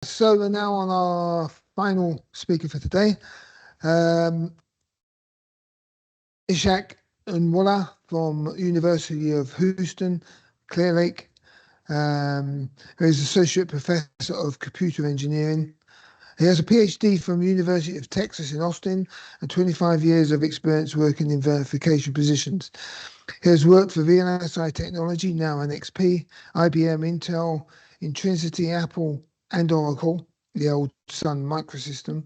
So we're now on our final speaker for today, Ishak Unwala from University of Houston, Clear Lake, who is Associate Professor of Computer Engineering. He has a PhD from University of Texas in Austin and 25 years of experience working in verification positions. He has worked for VLSI Technology, now NXP, IBM, Intel, Intrinsity, Apple, and Oracle, the old Sun Microsystem.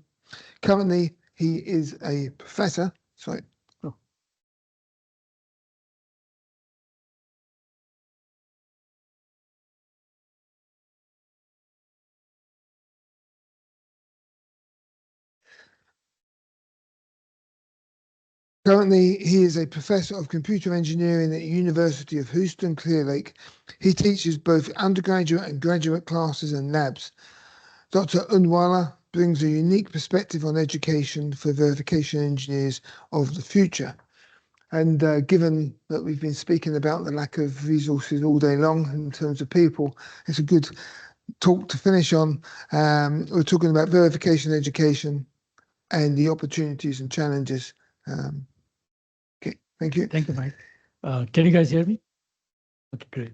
Currently, he is a professor. Sorry. Oh. Currently, he is a professor of computer engineering at the University of Houston, Clear Lake. He teaches both undergraduate and graduate classes and labs. Dr. Unwala brings a unique perspective on education for verification engineers of the future. And given that we've been speaking about the lack of resources all day long in terms of people, it's a good talk to finish on. We're talking about verification education and the opportunities and challenges. Okay, thank you. Thank you, Mike. Can you guys hear me? Okay, great.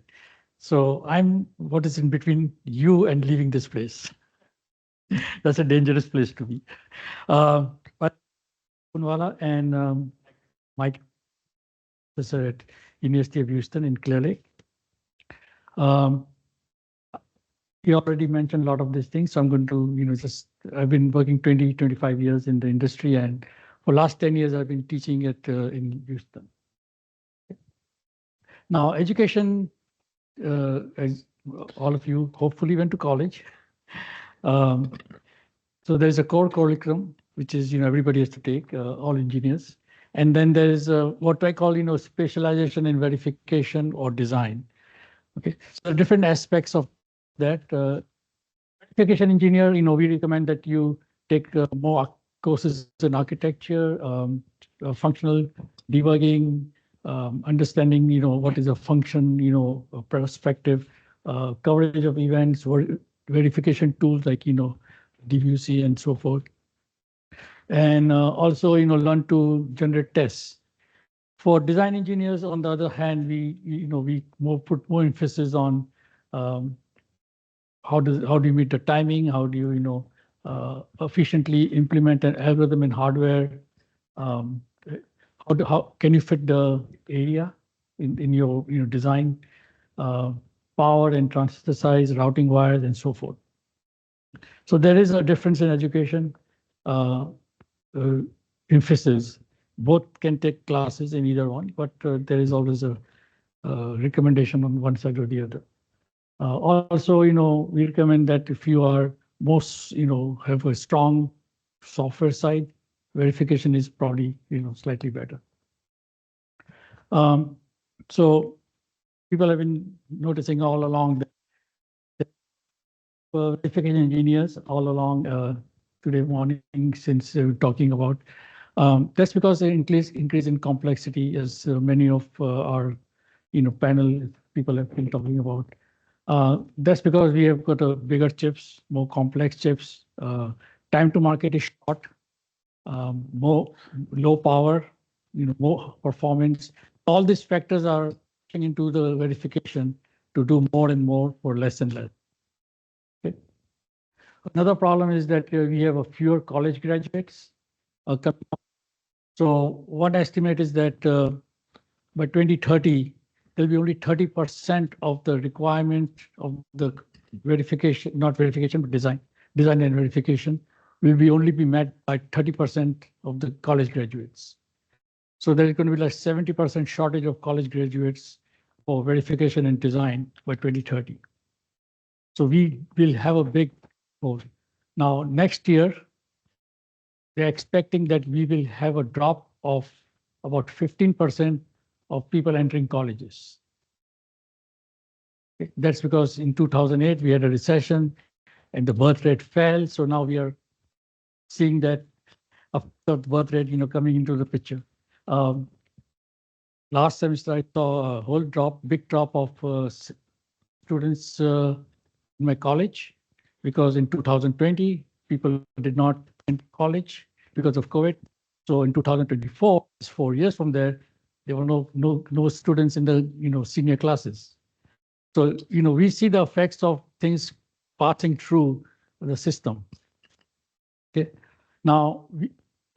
So I'm what is in between you and leaving this place. That's a dangerous place to be. But Unwala and Mike, professor at University of Houston in Clear Lake. He already mentioned a lot of these things, so I'm going to, I've been working 25 years in the industry, and for last 10 years, I've been teaching at in Houston. Now, education, as all of you hopefully went to college. So there's a core curriculum, which is, everybody has to take, all engineers. And then there's what I call, specialization in verification or design. Okay, so different aspects of that. Verification engineer, we recommend that you take more courses in architecture, functional debugging, understanding, what is a function, perspective, coverage of events, verification tools like, DVC and so forth. And also, learn to generate tests. For design engineers, on the other hand, we put more emphasis on how do you meet the timing? How do you, efficiently implement an algorithm in hardware? How can you fit the area in your design? Power and transistor size, routing wires, and so forth. So there is a difference in education emphasis. Both can take classes in either one, but there is always a recommendation on one side or the other. Also, we recommend that if you are have a strong software side, verification is probably, slightly better. So people have been noticing all along that verification engineers all along today morning since talking about. That's because the increase in complexity, as many of our panel people have been talking about. That's because we have got bigger chips, more complex chips. Time to market is short, more low power, more performance. All these factors are into the verification to do more and more for less and less. Okay. Another problem is that we have a fewer college graduates. So one estimate is that by 2030, there'll be only 30% of the requirement of the verification, not verification, but design and verification will only be met by 30% of the college graduates. So there's going to be like 70% shortage of college graduates for verification and design by 2030. So we will have a big hole. Now, next year, they're expecting that we will have a drop of about 15% of people entering colleges. That's because in 2008, we had a recession and the birth rate fell. So now we are seeing that the birth rate, coming into the picture. Last semester, I saw a whole big drop of students in my college. because in 2020, people did not attend college because of COVID. So in 2024, 4 years from there, there were no students in the senior classes. So we see the effects of things passing through the system. Okay. Now,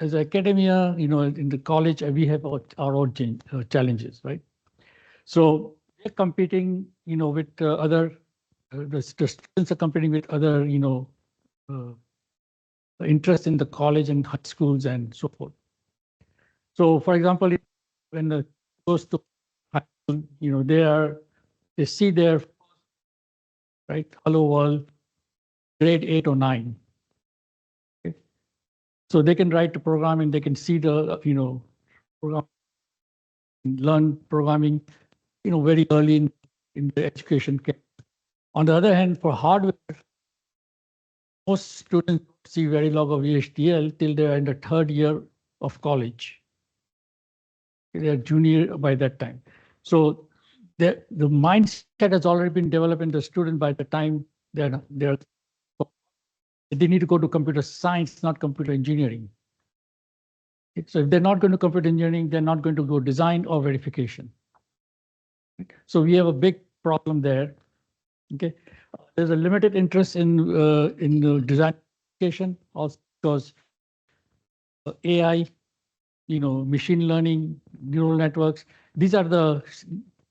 as academia, in the college, we have our own challenges, right? So we're competing, with other, the students are competing with other, uh, interest in the college and high schools and so forth. So, for example, when the goes to high school, they see their right hello world grade 8 or 9. Okay? So they can write the programming, they can see the program, learn programming, very early in the education. On the other hand, for hardware, most students see very log of VHDL till they're in the third year of college. They're junior by that time. So the mindset has already been developed in the student by the time they need to go to computer science, not computer engineering. So if they're not going to computer engineering, they're not going to go design or verification. So we have a big problem there. Okay, there's a limited interest in the design verification also because AI, machine learning, neural networks. These are the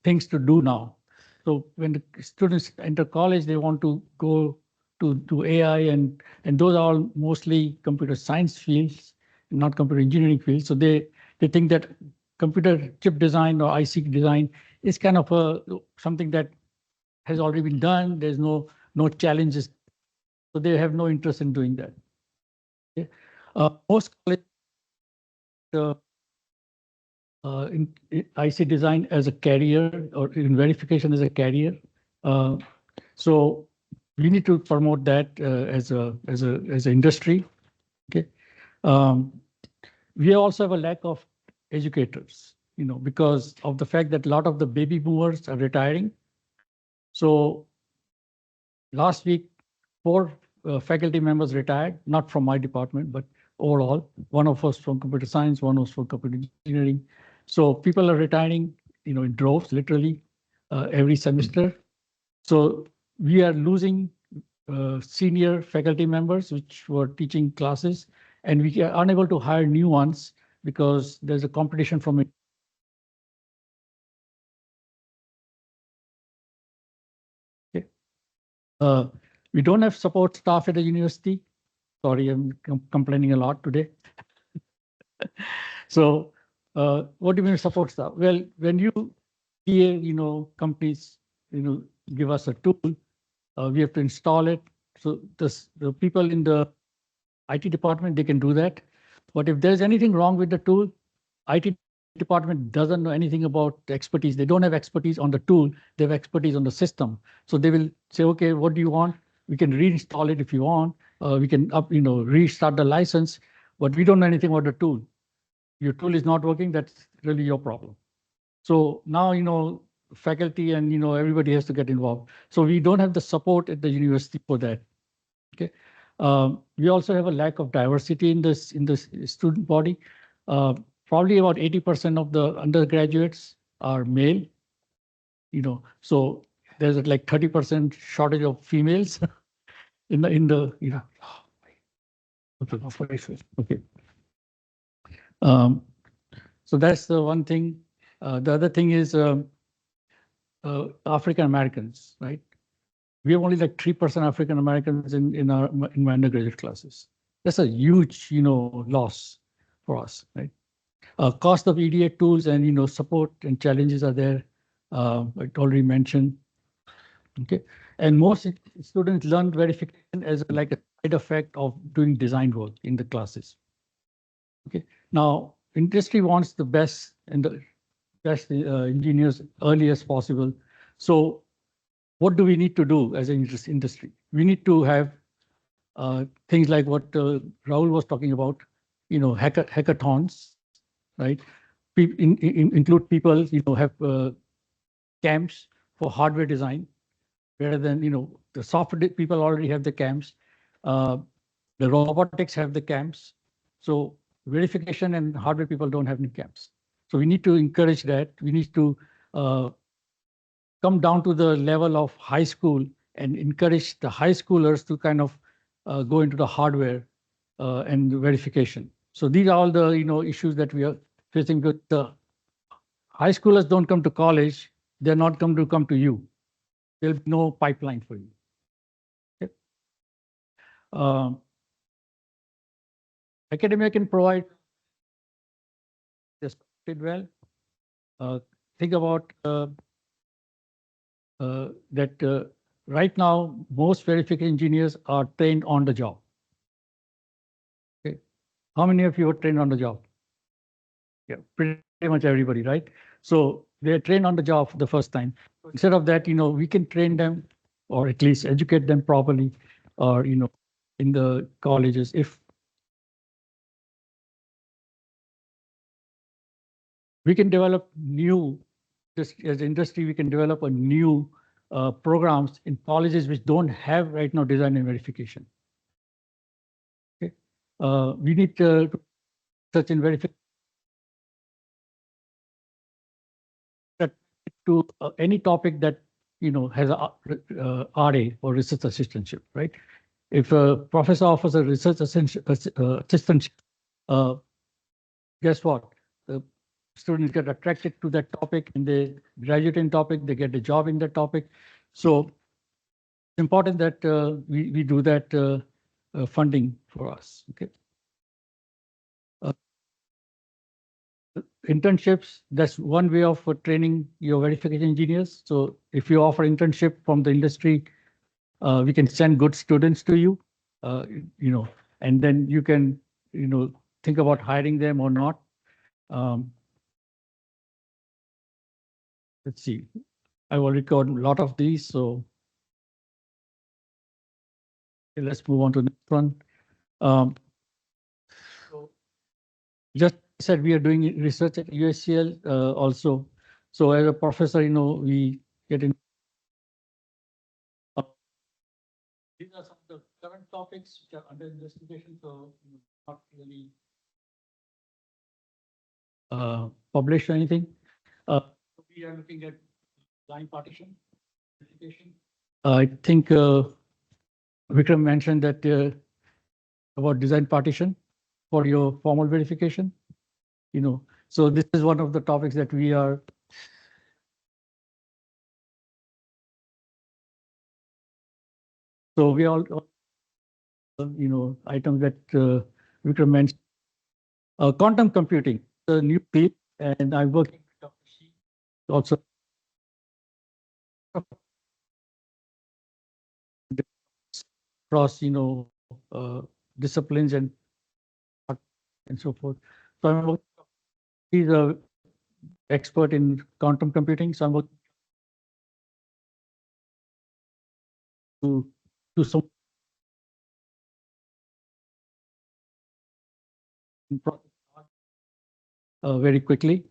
things to do now. So when the students enter college, they want to go to AI, and those are all mostly computer science fields, not computer engineering fields. So they think that computer chip design or IC design is kind of something that has already been done. There's no challenges, so they have no interest in doing that. Okay? Most college uh, IC design as a career or in verification as a career. Uh, so we need to promote that as an industry. Okay. Um, we also have a lack of educators, because of the fact that a lot of the baby boomers are retiring. So last week, 4 faculty members retired, not from my department, but overall. One of us from computer science, one was from computer engineering. So people are retiring, in droves, literally, every semester. So we are losing senior faculty members which were teaching classes, and we are unable to hire new ones because there's a competition from it. Okay. Uh, we don't have support staff at the university. Sorry, I'm complaining a lot today. So what do you mean support staff? Well, when companies, give us a tool, we have to install it. So the people in the IT department, they can do that. But if there's anything wrong with the tool, IT department doesn't know anything about the expertise. They don't have expertise on the tool. They have expertise on the system. So they will say, okay, what do you want? We can reinstall it if you want. We can restart the license, but we don't know anything about the tool. Your tool is not working. That's really your problem. So now, faculty and, everybody has to get involved. So we don't have the support at the university for that. Okay. We also have a lack of diversity in this student body. Probably about 80% of the undergraduates are male. So there's like 30% shortage of females in the. Okay. Okay. Um, so that's the one thing. The other thing is African Americans, right? We have only like 3% African Americans in my undergraduate classes. That's a huge, loss for us, right? Cost of EDA tools and, support and challenges are there. I already mentioned. Okay. And most students learn verification as like a side effect of doing design work in the classes. Okay. Now, industry wants the best and the best engineers early as possible. So what do we need to do as an industry? We need to have things like what Rahul was talking about, hackathons, right? Include people, have camps for hardware design, rather than, the software people already have the CAMs. Uh, the robotics have the CAMs. So verification and hardware people don't have any CAMs. So we need to encourage that. We need to come down to the level of high school and encourage the high schoolers to kind of go into the hardware and verification. So these are all the issues that we are facing. With the high schoolers don't come to college, they're not going to come to you. There'll be no pipeline for you. Okay. Academia can provide just did well. Think about that right now, most verification engineers are trained on the job. Okay. How many of you are trained on the job? Yeah, pretty much everybody, right? So they're trained on the job for the first time. Instead of that, we can train them or at least educate them properly, or in the colleges. If we can develop new, just as industry, we can develop a new programs in colleges which don't have right now design and verification. Okay, we need such and verification to any topic that has a RA or research assistantship, right? If a professor offers a research assistantship, uh, guess what? The students get attracted to that topic and they graduate in topic, they get a job in that topic. So it's important that we do that funding for us. Okay. Internships, that's one way of training your verification engineers. So if you offer internship from the industry, we can send good students to you, uh, you know, and then you can, think about hiring them or not. Um, let's see, I will record a lot of these, so let's move on to the next one. So just said we are doing research at USCL also. So as a professor, we get in. These are some of the current topics which are under investigation, so not really published or anything. We are looking at line partition verification. I think Vikram mentioned that about design partition for your formal verification. So this is one of the topics that we are. So we all, items that Vikram mentioned. Quantum computing, the new field, and I'm working with Dr. Shi also. Across, disciplines and so forth. So he's a expert in quantum computing. So I'm working to do some very quickly.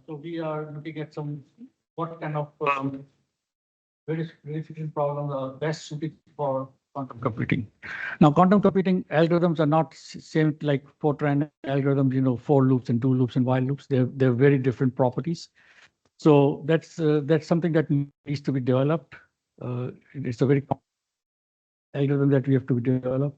So we are looking at what kind of verification problems are best suited for quantum computing. Now, quantum computing algorithms are not same like Fortran algorithms, for loops and do loops and while loops. They're very different properties. So that's something that needs to be developed. It's a very algorithm that we have to develop.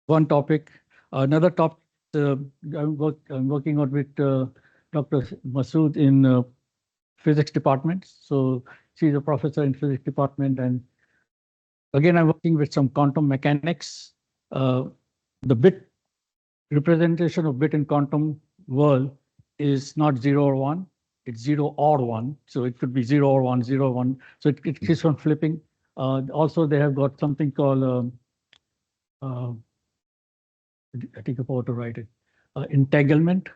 One topic, another topic. I'm working on with Dr. Masood in physics department. So she's a professor in physics department, and again, I'm working with some quantum mechanics. The bit representation of bit in quantum world is not 0 or 1, it's 0 or 1. So it could be 0 or 1, 0 or 1. So it keeps on flipping. Also, they have got something called, I think about to write it, entanglement.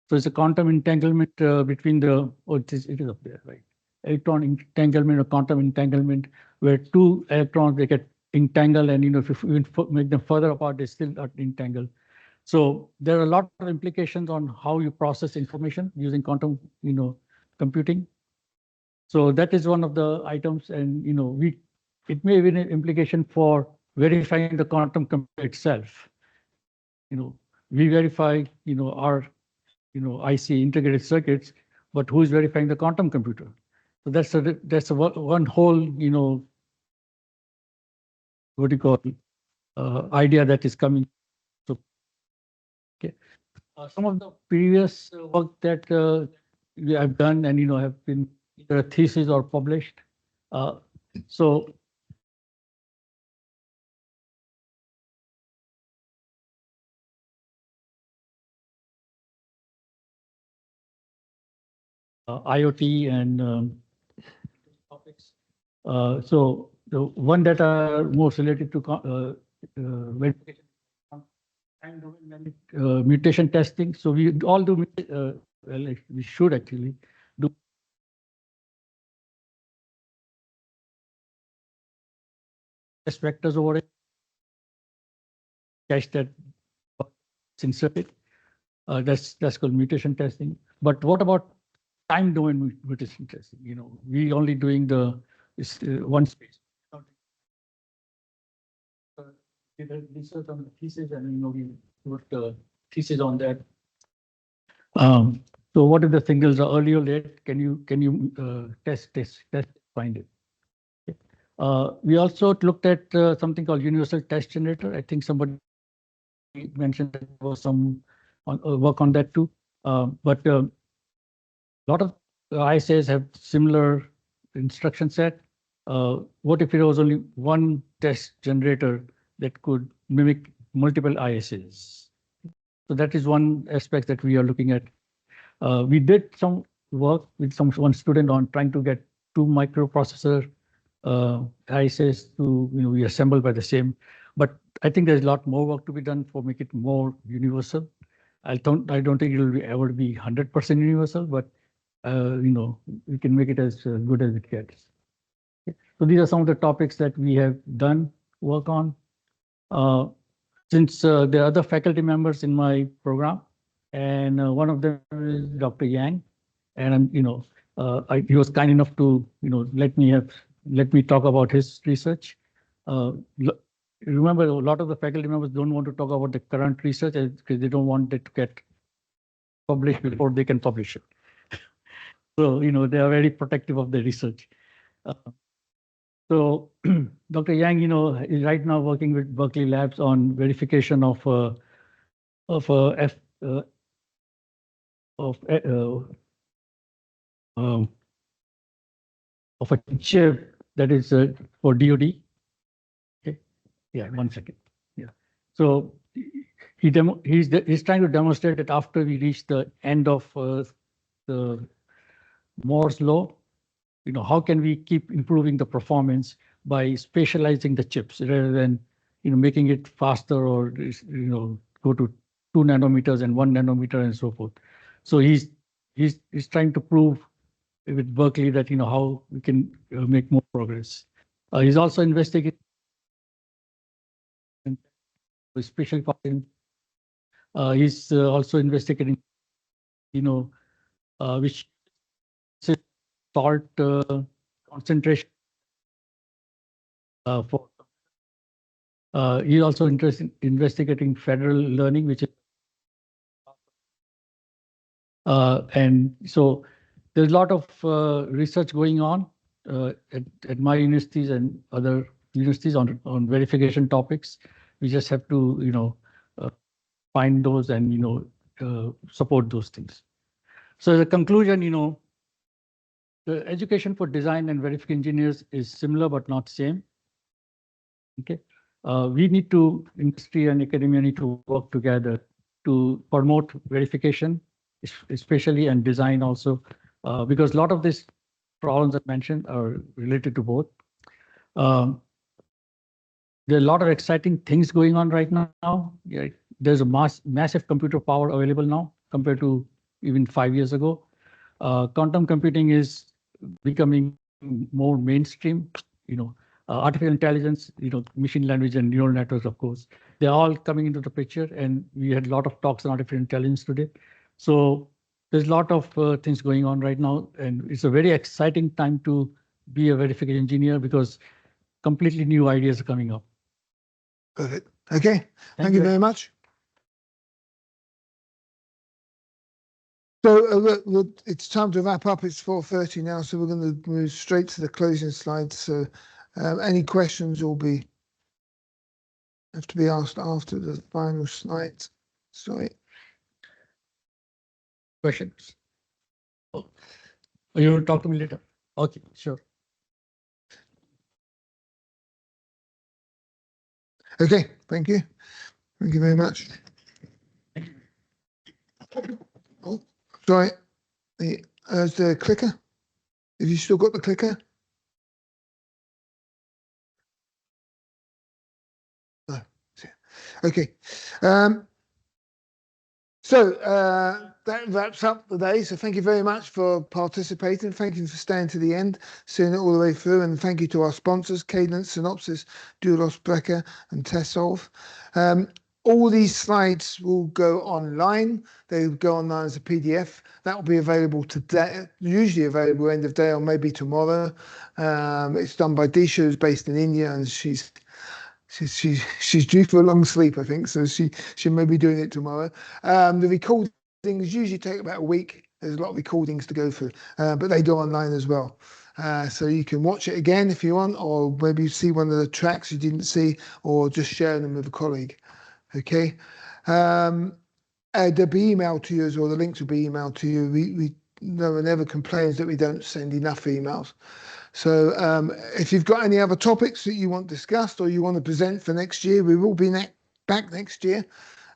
So it's a quantum entanglement between it is up there, right? Electron entanglement or quantum entanglement, where two electrons, they get entangled, and if you make them further apart, they still are entangled. So there are a lot of implications on how you process information using quantum, computing. So that is one of the items, and it may have an implication for verifying the quantum computer itself. We verify our IC integrated circuits, but who is verifying the quantum computer? So that's one whole what do you call idea that is coming. So okay. Some of the previous work that we have done and have been either a thesis or published. Uh, so IoT and topics. So the one that are most related to verification and mutation testing. So we all do, well, we should actually do test vectors over it, catch that inserted. That's called mutation testing. But what about time domain mutation testing? We only doing the one space. Did a research on the thesis, and we wrote the thesis on that. So what if the signals are early or late? Can you test find it? Okay. We also looked at something called universal test generator. I think somebody mentioned that there was some work on that too. But a lot of ISAs have similar instruction set. What if there was only one test generator that could mimic multiple ISAs? So that is one aspect that we are looking at. We did some work with one student on trying to get two microprocessor ISAs to be assembled by the same. But I think there's a lot more work to be done for make it more universal. I don't think it will ever be 100% universal, but we can make it as good as it gets. Okay. So these are some of the topics that we have done work on. Since there are other faculty members in my program, and one of them is Dr. Yang, and he was kind enough to let me talk about his research. Remember, a lot of the faculty members don't want to talk about the current research because they don't want it to get published before they can publish it. So they are very protective of the research. So Dr. Yang, is right now working with Berkeley Labs on verification of of F, of um, of a chip that is for DoD. Okay, yeah, 1 second. Yeah, so he's trying to demonstrate that after we reach the end of the Moore's law, how can we keep improving the performance by spatializing the chips rather than making it faster or go to 2 nanometers and 1 nanometer and so forth. So he's trying to prove with Berkeley that how we can make more progress. He's also investigating spatial pattern. He's also investigating which salt concentration for. He's also interested in investigating federal learning, which is and so there's a lot of research going on at my universities and other universities on verification topics. We just have to find those and support those things. So the conclusion, the education for design and verification engineers is similar but not same. Okay, we need to, industry and academia need to work together to promote verification, especially, and design also, because a lot of these problems I mentioned are related to both. There are a lot of exciting things going on right now. Yeah, there's a massive computer power available now compared to even 5 years ago. Quantum computing is becoming more mainstream. Artificial intelligence, machine language and neural networks, of course, they're all coming into the picture. And we had a lot of talks on artificial intelligence today. So there's a lot of things going on right now, and it's a very exciting time to be a verification engineer because completely new ideas are coming up. Perfect. Okay. Thank you you very very much. So it's time to wrap up. It's 4:30 now, so we're going to move straight to the closing slides. So any questions will have to be asked after the final slides. Sorry. Questions? Oh, you will talk to me later. Okay, sure. Okay, thank you. Thank you very much. Oh, sorry. There's the clicker. Have you still got the clicker? No. Okay. So that wraps up the day. So thank you very much for participating. Thank you for staying to the end, seeing it all the way through. And thank you to our sponsors, Cadence, Synopsys, Dualos, Brecker, and TestSolve. All these slides will go online. They will go online as a PDF. That will be available today, usually available end of day or maybe tomorrow. It's done by Disha, who's based in India, and she's due for a long sleep, I think, so she may be doing it tomorrow. The recordings usually take about a week. There's a lot of recordings to go through, but they go online as well. So you can watch it again if you want, or maybe see one of the tracks you didn't see, or just share them with a colleague. Okay. They'll be emailed to you as well. The links will be emailed to you. No one ever complains that we don't send enough emails. So if you've got any other topics that you want discussed or you want to present for next year, we will be back next year.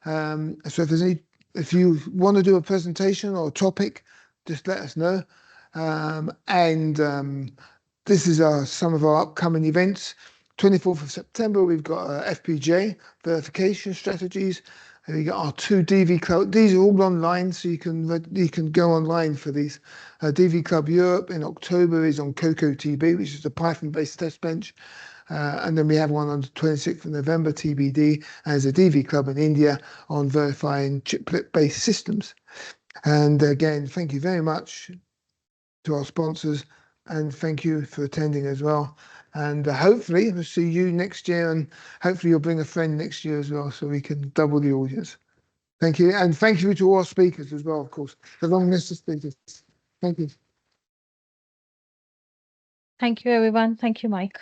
So if you want to do a presentation or a topic, just let us know. This is some of our upcoming events. 24th of September, we've got FPGA verification strategies. We got our 2 DV Club. These are all online, so you can go online for these. DV Club Europe in October is on Coco TB, which is a Python-based test bench. And then we have one on the 26th of November, TBD, as a DV Club in India on verifying chiplet-based systems. And again, thank you very much to our sponsors, and thank you for attending as well. And hopefully we'll see you next year, and hopefully you'll bring a friend next year as well, so we can double the audience. Thank you, and thank you to all our speakers as well, of course, the long list of speakers. Thank you. Thank you, everyone. Thank you, Mike.